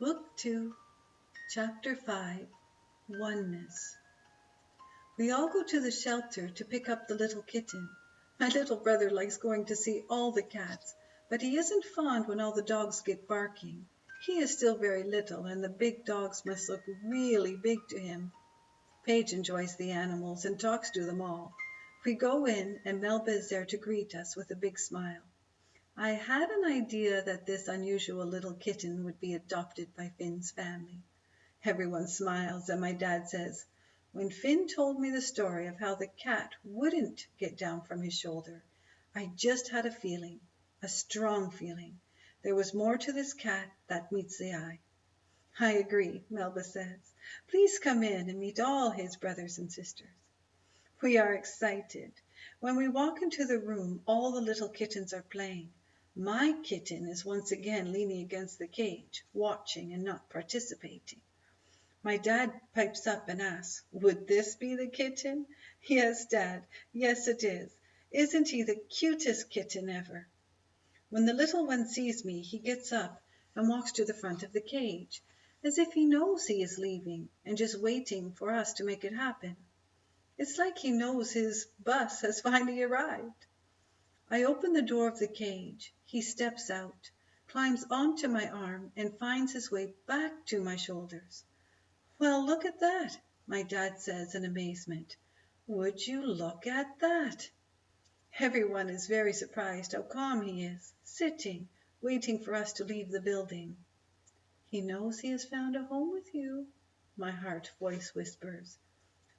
Book 2, Chapter 5, Oneness. We all go to the shelter to pick up the little kitten. My little brother likes going to see all the cats, but he isn't fond when all the dogs get barking. He is still very little, and the big dogs must look really big to him. Paige enjoys the animals and talks to them all. We go in, and Melba is there to greet us with a big smile. I had an idea that this unusual little kitten would be adopted by Finn's family. Everyone smiles, and my dad says, "When Finn told me the story of how the cat wouldn't get down from his shoulder, I just had a feeling, a strong feeling. There was more to this cat that meets the eye." "I agree," Melba says. "Please come in and meet all his brothers and sisters." We are excited. When we walk into the room, all the little kittens are playing. My kitten is once again leaning against the cage, watching and not participating. My dad pipes up and asks, "Would this be the kitten?" "Yes, Dad, yes it is. Isn't he the cutest kitten ever?" When the little one sees me, he gets up and walks to the front of the cage, as if he knows he is leaving and just waiting for us to make it happen. It's like he knows his bus has finally arrived. I open the door of the cage. He steps out, climbs onto my arm, and finds his way back to my shoulders. "Well, look at that," my dad says in amazement. "Would you look at that?" Everyone is very surprised how calm he is, sitting, waiting for us to leave the building. "He knows he has found a home with you," my heart voice whispers.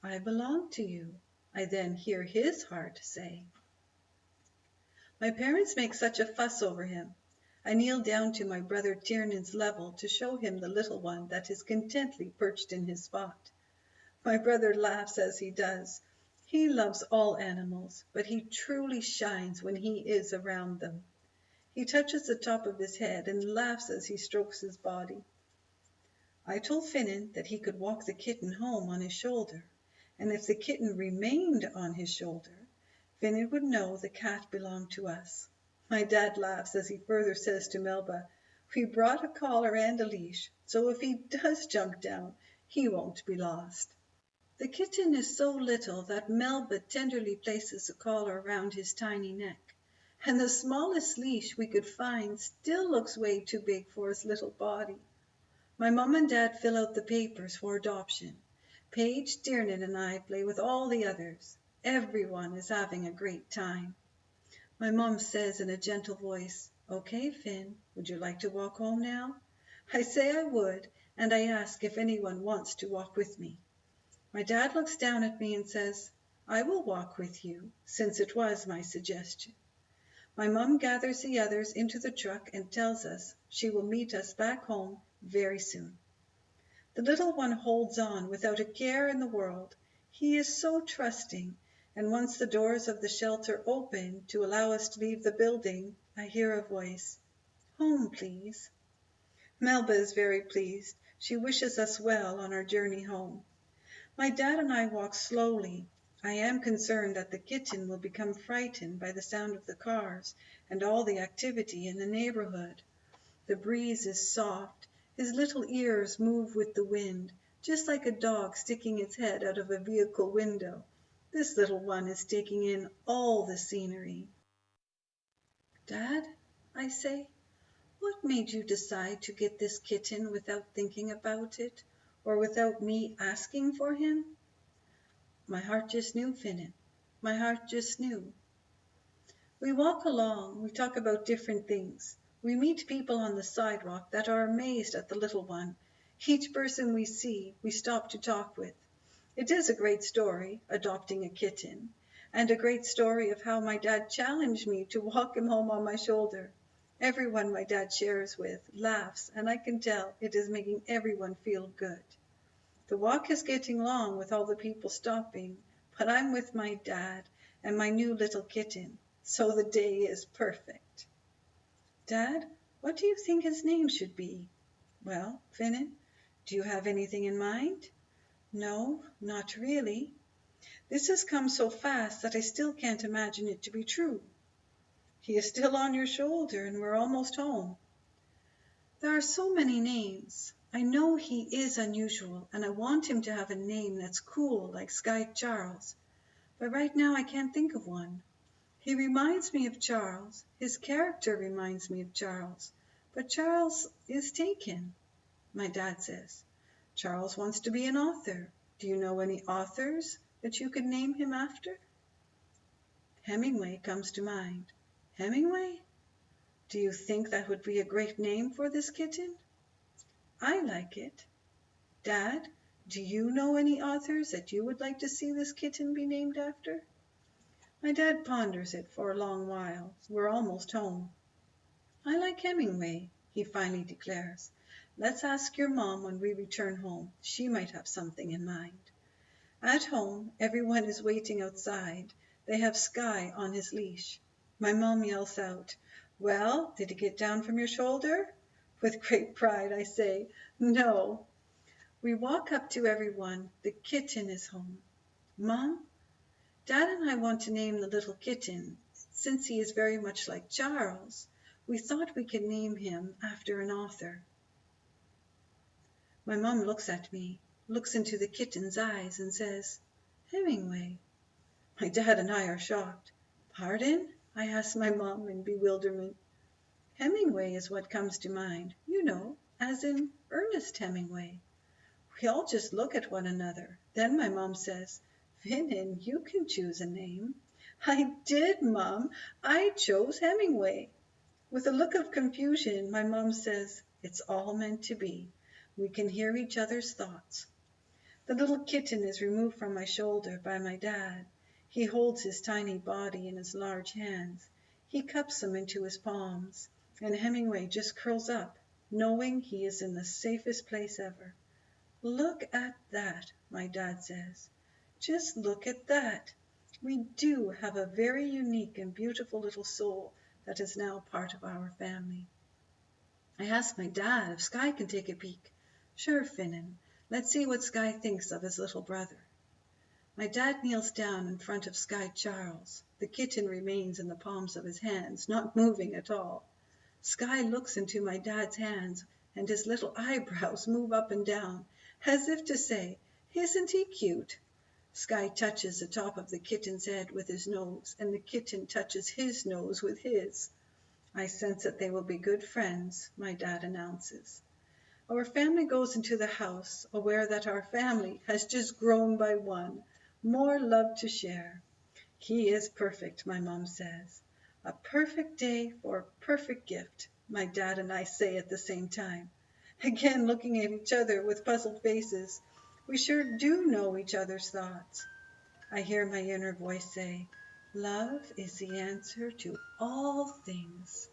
"I belong to you," I then hear his heart say. My parents make such a fuss over him. I kneel down to my brother Tiernan's level to show him the little one that is contentedly perched in his spot. My brother laughs as he does. He loves all animals, but he truly shines when he is around them. He touches the top of his head and laughs as he strokes his body. I told Finnan that he could walk the kitten home on his shoulder, and if the kitten remained on his shoulder, Finnan would know the cat belonged to us. My dad laughs as he further says to Melba, "We brought a collar and a leash, so if he does jump down, he won't be lost." The kitten is so little that Melba tenderly places a collar around his tiny neck, and the smallest leash we could find still looks way too big for his little body. My mom and dad fill out the papers for adoption. Paige, Tiernan, and I play with all the others. Everyone is having a great time. My mom says in a gentle voice, "Okay, Finn, would you like to walk home now?" I say I would, and I ask if anyone wants to walk with me. My dad looks down at me and says, "I will walk with you, since it was my suggestion." My mom gathers the others into the truck and tells us she will meet us back home very soon. The little one holds on without a care in the world. He is so trusting, and once the doors of the shelter open to allow us to leave the building, I hear a voice, "Home, please." Melba is very pleased. She wishes us well on our journey home. My dad and I walk slowly. I am concerned that the kitten will become frightened by the sound of the cars and all the activity in the neighborhood. The breeze is soft. His little ears move with the wind, just like a dog sticking its head out of a vehicle window. This little one is taking in all the scenery. "Dad," I say, "what made you decide to get this kitten without thinking about it, or without me asking for him?" My heart just knew, Finnan. My heart just knew. We walk along. We talk about different things. We meet people on the sidewalk that are amazed at the little one. Each person we see, we stop to talk with. It is a great story, adopting a kitten, and a great story of how my dad challenged me to walk him home on my shoulder. Everyone my dad shares with laughs, and I can tell it is making everyone feel good. The walk is getting long with all the people stopping, but I'm with my dad and my new little kitten, so the day is perfect. "Dad, what do you think his name should be?" "Well, Finnan, do you have anything in mind?" "No, not really. This has come so fast that I still can't imagine it to be true." "He is still on your shoulder and we're almost home." There There are so many names. I know he is unusual, and I want him to have a name that's cool like Sky Charles, but right now I can't think of one. He reminds me of Charles. His character reminds me of Charles, but Charles is taken, my dad says. Charles wants to be an author. Do you know any authors that you could name him after? Hemingway comes to mind. Hemingway? Do you think that would be a great name for this kitten? I like it. Dad, do you know any authors that you would like to see this kitten be named after? My dad ponders it for a long while. We're almost home. I like Hemingway, he finally declares. Let's ask your mom when we return home. She might have something in mind. At home, everyone is waiting outside. They have Sky on his leash. My mom yells out, "Well, did he get down from your shoulder?" With great pride, I say, "No." We walk up to everyone. The kitten is home. Mom, Dad and I want to name the little kitten. Since he is very much like Charles, we thought we could name him after an author. My mom looks at me, looks into the kitten's eyes and says, "Hemingway." My dad and I are shocked. "Pardon?" I ask my mom in bewilderment. Hemingway is what comes to mind, you know, as in Ernest Hemingway. We all just look at one another. Then my mom says, "Finan, you can choose a name." "I did, Mom. I chose Hemingway." With a look of confusion, my mom says, "It's all meant to be. We can hear each other's thoughts." The little kitten is removed from my shoulder by my dad. He holds his tiny body in his large hands. He cups him into his palms, and Hemingway just curls up, knowing he is in the safest place ever. "Look at that," my dad says. "Just look at that. We do have a very unique and beautiful little soul that is now part of our family." I ask my dad if Sky can take a peek. "Sure, Finan. Let's see what Sky thinks of his little brother." My dad kneels down in front of Sky Charles. The kitten remains in the palms of his hands, not moving at all. Sky looks into my dad's hands, and his little eyebrows move up and down, as if to say, "Isn't he cute?" Sky touches the top of the kitten's head with his nose, and the kitten touches his nose with his. "I sense that they will be good friends," my dad announces. Our family goes into the house, aware that our family has just grown by one. More love to share. "He is perfect," my mom says. "A perfect day for a perfect gift," my dad and I say at the same time, again looking at each other with puzzled faces. We sure do know each other's thoughts. I hear my inner voice say, "Love is the answer to all things."